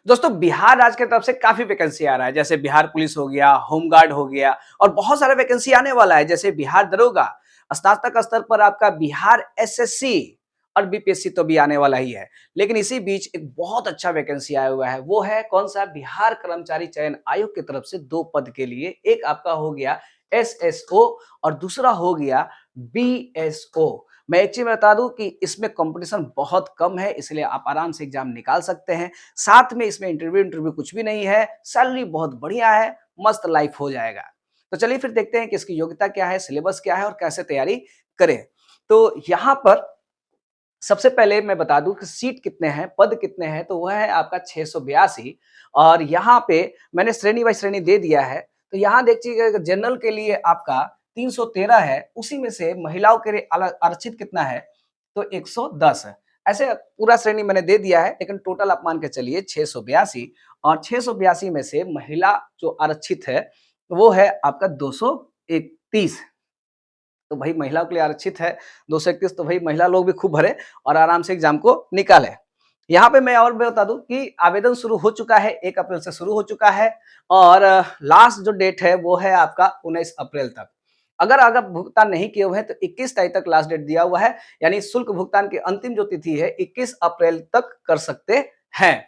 दोस्तों बिहार राज्य की तरफ से काफी वैकेंसी आ रहा है, जैसे बिहार पुलिस हो गया, होमगार्ड हो गया और बहुत सारा वैकेंसी आने वाला है, जैसे बिहार दरोगा, स्नातक स्तर पर आपका बिहार एसएससी और बीपीएससी तो भी आने वाला ही है। लेकिन इसी बीच एक बहुत अच्छा वैकेंसी आया हुआ है, वो है कौन सा, बिहार कर्मचारी चयन आयोग की तरफ से 2 पद के लिए। एक आपका हो गया एसएसओ और दूसरा हो गया बीएसओ। मैं एक चीज बता दूं कि इसमें कंपटीशन बहुत कम है, इसलिए आप आराम से एग्जाम निकाल सकते हैं। साथ में इसमें इंटरव्यू कुछ भी नहीं है, सैलरी बहुत बढ़िया है, मस्त लाइफ हो जाएगा। तो चलिए फिर देखते हैं कि इसकी योग्यता क्या है, सिलेबस क्या है और कैसे तैयारी करें। तो यहाँ पर सबसे पहले मैं बता दूं कि सीट कितने हैं, पद कितने हैं, तो वह है आपका 682 और यहाँ पे मैंने श्रेणी बाई श्रेणी दे दिया है। तो यहाँ देखिएगा जनरल के लिए आपका 313 है, उसी में से महिलाओं के लिए आरक्षित कितना है, तो 110 है। ऐसे पूरा श्रेणी मैंने दे दिया है, लेकिन टोटल आप मान के चलिए 682 और 682 में से महिला जो आरक्षित है वो है आपका 231। तो भाई महिलाओं के लिए आरक्षित है 231, तो भाई महिला लोग भी खूब भरे और आराम से एग्जाम को निकाले। यहाँ पे मैं और भी बता दूं कि आवेदन शुरू हो चुका है, 1 अप्रैल से शुरू हो चुका है और लास्ट जो डेट है वो है आपका 19 अप्रैल तक। अगर अगर भुगतान नहीं किए हुए हैं तो 21 तारीख तक लास्ट डेट दिया हुआ है, यानी शुल्क भुगतान की अंतिम जो तिथि है 21 अप्रैल तक कर सकते हैं।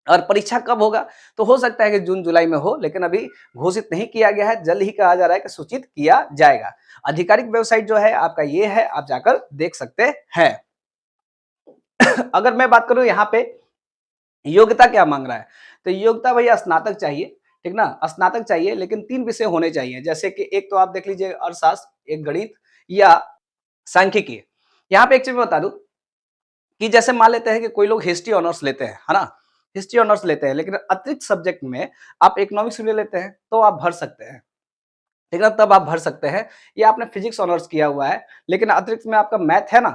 और परीक्षा कब होगा, तो हो सकता है कि जून जुलाई में हो, लेकिन अभी घोषित नहीं किया गया है, जल्द ही कहा जा रहा है कि सूचित किया जाएगा। आधिकारिक वेबसाइट जो है आपका ये है, आप जाकर देख सकते हैं। अगर मैं बात करूं यहाँ पे योग्यता क्या मांग रहा है, तो योग्यता भैया स्नातक चाहिए, ठीक ना, स्नातक चाहिए, लेकिन 3 विषय होने चाहिए, जैसे कि एक तो आप देख लीजिए अर्थशास्त्र, एक गणित या सांख्यिकी। यहाँ पे एक चीज मैं बता दूं कि जैसे मान लेते हैं कि कोई लोग हिस्ट्री ऑनर्स लेते हैं, है ना, हिस्ट्री ऑनर्स लेते हैं, लेकिन अतिरिक्त सब्जेक्ट में आप इकोनॉमिक्स ले लेते हैं तो आप भर सकते हैं, ठीक है, तब आप भर सकते हैं। या आपने फिजिक्स ऑनर्स किया हुआ है लेकिन अतिरिक्त में आपका मैथ है ना,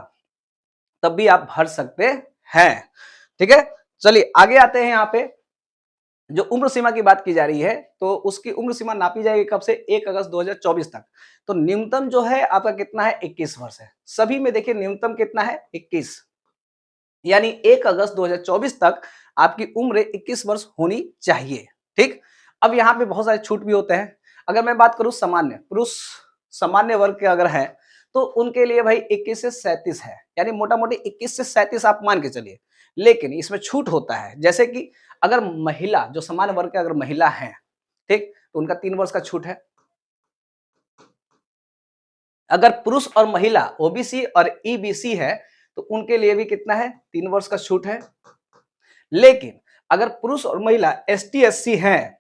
तब भी आप भर सकते हैं, ठीक है। चलिए आगे आते हैं। यहाँ पे जो उम्र सीमा की बात की जा रही है, तो उसकी उम्र सीमा नापी जाएगी कब से, 1 अगस्त 2024 तक। तो न्यूनतम जो है आपका कितना है, 21 वर्ष है। सभी में देखिए न्यूनतम कितना है, 21, यानी 1 अगस्त 2024 तक आपकी उम्र 21 वर्ष होनी चाहिए, ठीक। अब यहाँ पे बहुत सारे छूट भी होते हैं। अगर मैं बात करूं सामान्य पुरुष, सामान्य वर्ग के अगर हैं, तो उनके लिए भाई 21 से 37 है, यानी मोटा मोटी 21 से 37 आप मान के चलिए। लेकिन इसमें छूट होता है, जैसे कि अगर महिला, जो सामान्य वर्ग के अगर महिला है, ठीक, तो उनका 3 वर्ष का छूट है। अगर पुरुष और महिला ओबीसी और ईबीसी है, तो उनके लिए भी कितना है, 3 वर्ष का छूट है। लेकिन अगर पुरुष और महिला एसटी एससी हैं,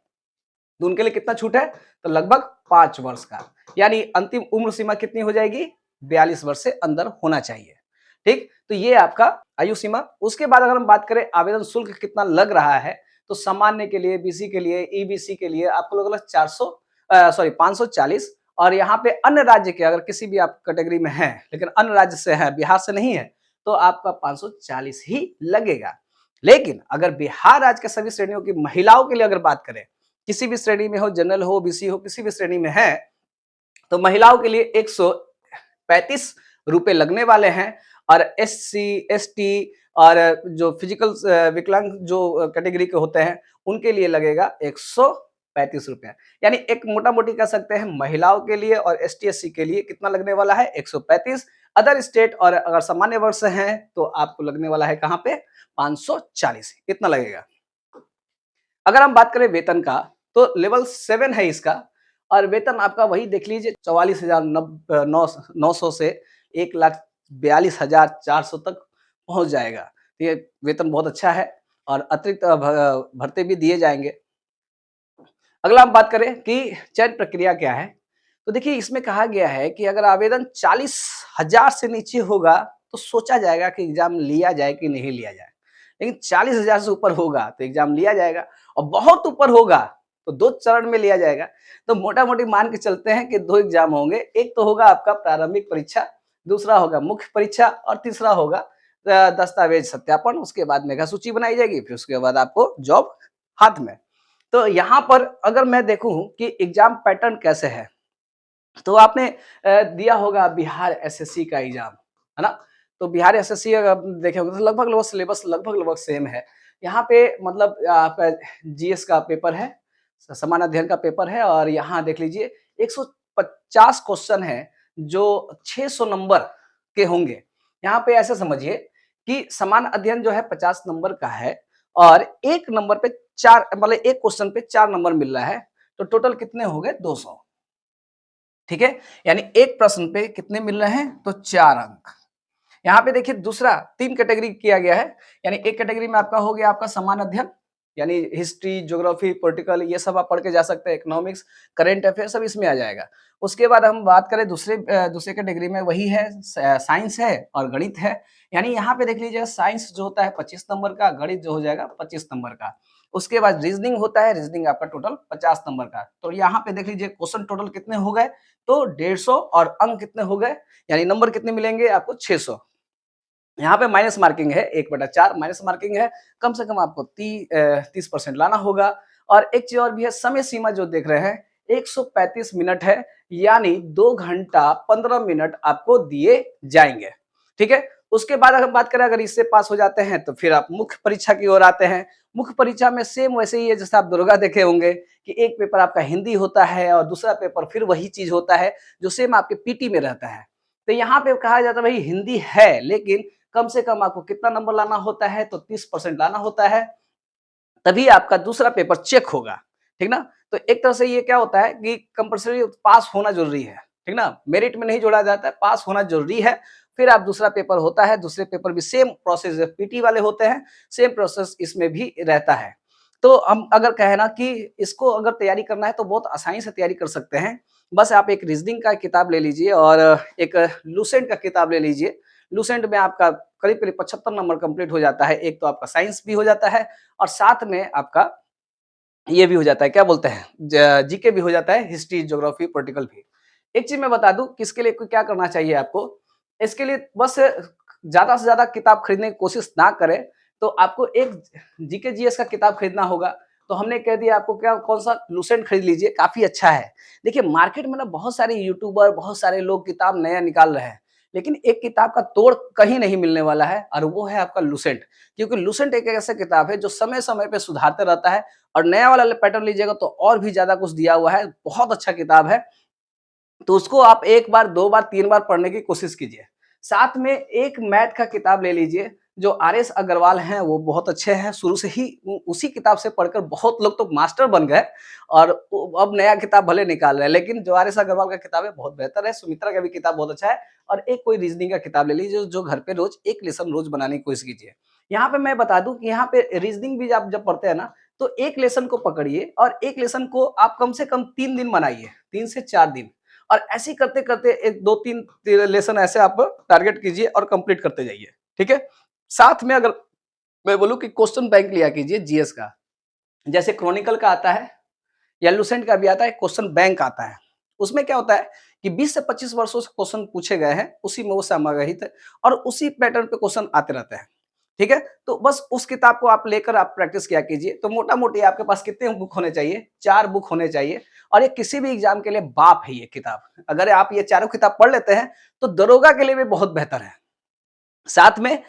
तो उनके लिए कितना छूट है, तो लगभग 5 वर्ष का, यानी अंतिम उम्र सीमा कितनी हो जाएगी, 42 वर्ष से अंदर होना चाहिए, ठीक। तो ये आपका आयु सीमा। उसके बाद अगर हम बात करें आवेदन शुल्क कितना लग रहा है, तो सामान्य के लिए, बीसी के लिए, ईबीसी के लिए आपको लगभग 540, और यहाँ पे अन्य राज्य के अगर किसी भी आप कैटेगरी में हैं लेकिन अन्य राज्य से है, बिहार से नहीं है, तो आपका 540 ही लगेगा। लेकिन अगर बिहार राज्य के सभी श्रेणियों की महिलाओं के लिए अगर बात करें, किसी भी श्रेणी में हो, जनरल हो, बीसी हो, किसी भी श्रेणी में है, तो महिलाओं के लिए 135 रुपए लगने वाले हैं। और एससी एसटी और जो फिजिकल विकलांग जो कैटेगरी के होते हैं, उनके लिए लगेगा 135 रुपया। यानी एक मोटा मोटी कह सकते हैं महिलाओं के लिए और एसटी एससी के लिए कितना लगने वाला है, 135। अदर स्टेट और अगर सामान्य वर्ग से हैं तो आपको लगने वाला है कहाँ पे, 540, इतना लगेगा। अगर हम बात करें वेतन का, तो लेवल 7 है इसका, और वेतन आपका वही देख लीजिए 44,900 से 1,42,400 तक पहुंच जाएगा। तो ये वेतन बहुत अच्छा है और अतिरिक्त भत्ते भी दिए जाएंगे। अगला हम बात करें कि चयन प्रक्रिया क्या है, तो देखिए इसमें कहा गया है कि अगर आवेदन 40,000 से नीचे होगा तो सोचा जाएगा कि एग्जाम लिया जाए कि नहीं लिया जाए, लेकिन 40,000 से ऊपर होगा तो एग्जाम लिया जाएगा, और बहुत ऊपर होगा तो 2 चरण में लिया जाएगा। तो मोटा मोटी मान के चलते हैं कि 2 एग्जाम होंगे, एक तो होगा आपका प्रारंभिक परीक्षा, दूसरा होगा मुख्य परीक्षा, और तीसरा होगा दस्तावेज सत्यापन। उसके बाद मेगा सूची बनाई जाएगी, फिर उसके बाद आपको जॉब हाथ में। तो यहाँ पर अगर मैं देखूं कि एग्जाम पैटर्न कैसे है, तो आपने दिया होगा बिहार एसएससी का एग्जाम, है ना, तो बिहार एसएससी अगर आप देखे होंगे तो लगभग सिलेबस लगभग सेम है। यहाँ पे मतलब आपका जीएस का पेपर है, सामान्य अध्ययन का पेपर है और यहाँ देख लीजिए 150 क्वेश्चन है जो 600 नंबर के होंगे। यहाँ पे ऐसे समझिए कि सामान्य अध्ययन जो है 50 नंबर का है और 1 नंबर पे 4 मतलब 1 क्वेश्चन पे 4 नंबर मिल रहा है, तो टोटल कितने हो गए 200। ठीक है? यानी एक प्रश्न पे कितने मिल रहे हैं? तो 4 अंक। यहाँ पे देखिए दूसरा 3 कैटेगरी किया गया है, यानी एक कैटेगरी में आपका हो गया आपका सामान्य अध्ययन, यानी हिस्ट्री, ज्योग्राफी, पॉलिटिकल ये सब आप पढ़ के जा सकते हैं, इकोनॉमिक्स, करंट अफेयर सब इसमें आ जाएगा। उसके बाद हम बात करें दूसरे कैटेगरी में वही है साइंस है और गणित है, यानी यहाँ पे देख लीजिए साइंस जो होता है 25 नंबर का, गणित जो हो जाएगा 25 नंबर का। उसके बाद रीजनिंग होता है, रीजनिंग आपका टोटल 50 नंबर का। तो यहाँ पे देख लीजिए क्वेश्चन टोटल कितने हो गए? तो 150 और अंक कितने हो गए? यानी नंबर कितने मिलेंगे आपको? 600। यहाँ पे माइनस मार्किंग है 1/4 माइनस मार्किंग है, कम से कम आपको 30% लाना होगा। और एक चीज और भी है, समय सीमा जो देख रहे हैं 135 मिनट है, यानी 2 घंटा 15 मिनट आपको दिए जाएंगे। ठीक है? उसके बाद अगर बात करें, अगर इससे पास हो जाते हैं तो फिर आप मुख्य परीक्षा की ओर आते हैं। मुख्य परीक्षा में सेम वैसे ही है जैसे आप दरोगा देखे होंगे कि एक पेपर आपका हिंदी होता है और दूसरा पेपर फिर वही चीज होता है जो सेम आपके पीटी में रहता है। तो यहाँ पे कहा जाता है भाई हिंदी है, लेकिन कम से कम आपको कितना नंबर लाना होता है? तो 30% लाना होता है, तभी आपका दूसरा पेपर चेक होगा। ठीक ना? तो एक तरह से ये क्या होता है कि कंपल्सरी पास होना जरूरी है। ठीक ना? मेरिट में नहीं जोड़ा जाता है, पास होना जरूरी है। फिर आप दूसरा पेपर होता है, दूसरे पेपर भी सेम प्रोसेस पीटी वाले होते हैं, सेम प्रोसेस इसमें भी रहता है। तो हम अगर कहें ना कि इसको अगर तैयारी करना है तो बहुत आसानी से तैयारी कर सकते हैं। बस आप एक रीजनिंग का किताब ले लीजिए और एक लूसेंट का किताब ले लीजिए। लूसेंट में आपका करीब-करीब 75 नंबर कंप्लीट हो जाता है। एक तो आपका साइंस भी हो जाता है और साथ में आपका ये भी हो जाता है, क्या बोलते हैं, जीके भी हो जाता है, हिस्ट्री, ज्योग्राफी, पॉलिटिकल भी। एक चीज मैं बता दूं कि इसके लिए क्या करना चाहिए आपको, इसके लिए बस ज्यादा से ज्यादा किताब खरीदने की कोशिश ना करें, तो आपको एक जीके जीएस का किताब खरीदना होगा। तो हमने कह दिया आपको क्या, कौन सा, लूसेंट खरीद लीजिए, काफी अच्छा है। देखिए मार्केट में ना बहुत सारे यूट्यूबर, बहुत सारे लोग किताब नया निकाल रहे हैं, लेकिन एक किताब का तोड़ कहीं नहीं मिलने वाला है और वो है आपका लूसेंट। क्योंकि लूसेंट एक ऐसा किताब है जो समय समय पे सुधारते रहता है और नया वाला पैटर्न लीजिएगा तो और भी ज्यादा कुछ दिया हुआ है, बहुत अच्छा किताब है। तो उसको आप 1 बार, 2 बार, 3 बार पढ़ने की कोशिश कीजिए। साथ में एक मैथ का किताब ले लीजिए, जो आरएस अग्रवाल हैं वो बहुत अच्छे हैं, शुरू से ही उसी किताब से पढ़कर बहुत लोग तो मास्टर बन गए और अब नया किताब भले निकाल रहे हैं, लेकिन जो आरएस अग्रवाल का किताब है बहुत बेहतर है। सुमित्रा का भी किताब बहुत अच्छा है और एक कोई रीजनिंग का किताब ले लीजिए जो घर पे रोज एक लेसन रोज बनाने की कोशिश कीजिए। यहाँ पे मैं बता दूं कि यहाँ पे रीजनिंग भी आप जब पढ़ते हैं ना, तो एक लेसन को पकड़िए और एक लेसन को आप कम से कम 3 दिन बनाइए, 3 से 4 दिन, और ऐसे ही करते-करते एक 2-3 लेसन ऐसे आप टारगेट कीजिए और कंप्लीट करते जाइए। ठीक है? साथ में अगर मैं बोलूँ कि क्वेश्चन बैंक लिया कीजिए जीएस का, जैसे क्रॉनिकल का आता है या लूसेंट का भी आता है, क्वेश्चन बैंक आता है। उसमें क्या होता है कि 20 से 25 वर्षों से क्वेश्चन पूछे गए हैं, उसी में वो समाहित है और उसी पैटर्न पे क्वेश्चन आते रहते हैं। ठीक है? तो बस उस किताब को आप लेकर आप प्रैक्टिस किया कीजिए। तो मोटा-मोटी आपके पास कितने बुक होने चाहिए? 4 बुक होने चाहिए और ये किसी भी एग्जाम के लिए बाप है ये किताब। अगर आप ये चारों किताब पढ़ लेते हैं, तो दरोगा के लिए भी बहुत बेहतर है। साथ में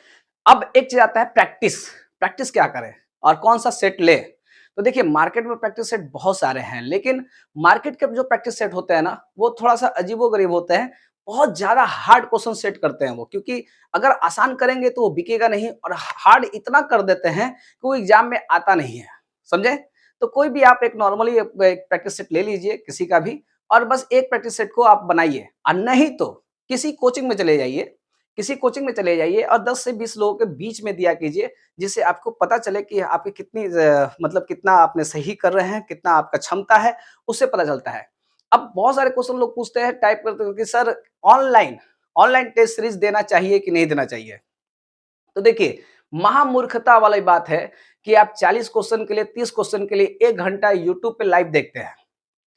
अब एक चीज आता है प्रैक्टिस। प्रैक्टिस क्या करें और कौन सा सेट ले? तो देखिए मार्केट में प्रैक्टिस सेट बहुत सारे हैं, लेकिन मार्केट के जो प्रैक्टिस सेट होते हैं ना, वो थोड़ा-सा अजीबो-गरीब होते हैं। बहुत ज़्यादा हार्ड क्वेश्चन सेट करते हैं वो, क्योंकि अगर आसान करेंगे तो वो बिकेगा नहीं और हार्ड इतना कर देते हैं कि वो एग्जाम में आता नहीं है। समझे? तो कोई भी आप एक नॉर्मली एक प्रैक्टिस सेट ले लीजिए किसी का भी और बस एक प्रैक्टिस सेट को आप बनाइए और नहीं तो किसी कोचिंग में चले जाइए, किसी कोचिंग में चले जाइए और 10 से 20 लोगों के बीच में दिया कीजिए, जिससे आपको पता चले कि आपकी कितनी मतलब कितना आपने सही कर रहे हैं, कितना आपका क्षमता है, उससे पता चलता है। अब बहुत सारे क्वेश्चन लोग पूछते हैं टाइप करते हुए कि sir online online test series देना चाहिए कि नहीं देना चाहिए? तो देखिए महामूर्खता वाली बात है कि आप 40 क्वेश्चन के लिए, 30 क्वेश्चन के लिए 1 घंटा यूट्यूब पे लाइव देखते हैं।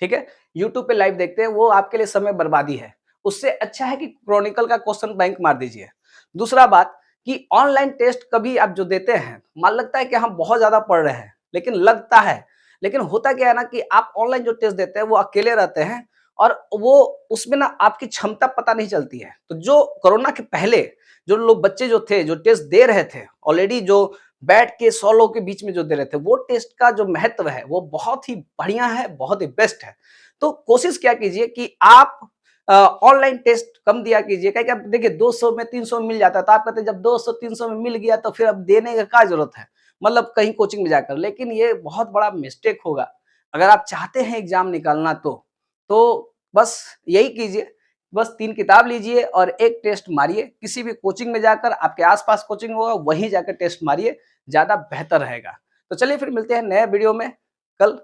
ठीक है? यूट्यूब पे लाइव देखते हैं, वो आपके लिए समय बर्बादी है। उससे अच्छा है कि क्रॉनिकल का क्वेश्चन बैंक मार दीजिए। दूसरा बात कि ऑनलाइन टेस्ट कभी आप जो देते हैं, मान लगता है कि हम बहुत ज़्यादा पढ़ रहे हैं, लेकिन लगता है। लेकिन होता क्या है ना कि आप ऑनलाइन जो टेस्ट देते हैं, वो अकेले रहते हैं और वो उसमें ना आपकी क्षमता पता नहीं चलती है। तो जो कोरोना के पहले जो लोग बच्चे जो थे, जो टेस्ट दे रहे थे, ऑलरेडी जो बैठ के 100 लोगों के बीच में जो दे रहे थे, वो टेस्ट का जो महत्व है, वो बहुत ही बढ़िया है, बहुत ही बेस्ट है। तो कोशिश क्या कीजिए कि आप ऑनलाइन टेस्ट कम दिया कीजिए, क्या कि अब देखिए 200 में 300 में मिल जाता है, तो आप कहते हैं जब 200-300 में मिल गया तो फिर अब देने का क्या ज़रूरत है? मतलब कहीं कोचिंग में जाकर, लेकिन ये बहुत बड़ा मिस्टेक होगा। अगर आप चाहते हैं एग्ज़ाम निकालना तो बस यही कीजिए, बस 3 किताब लीजिए और 1 टेस्ट मारिए। किसी भी कोचिंग में जाकर, आपके आस-पास कोचिंग होगा, वहीं जाकर टेस्ट मारिए, ज़्यादा बेहतर रहेगा। तो चलिए फिर मिलते हैं नए वीडियो में कल।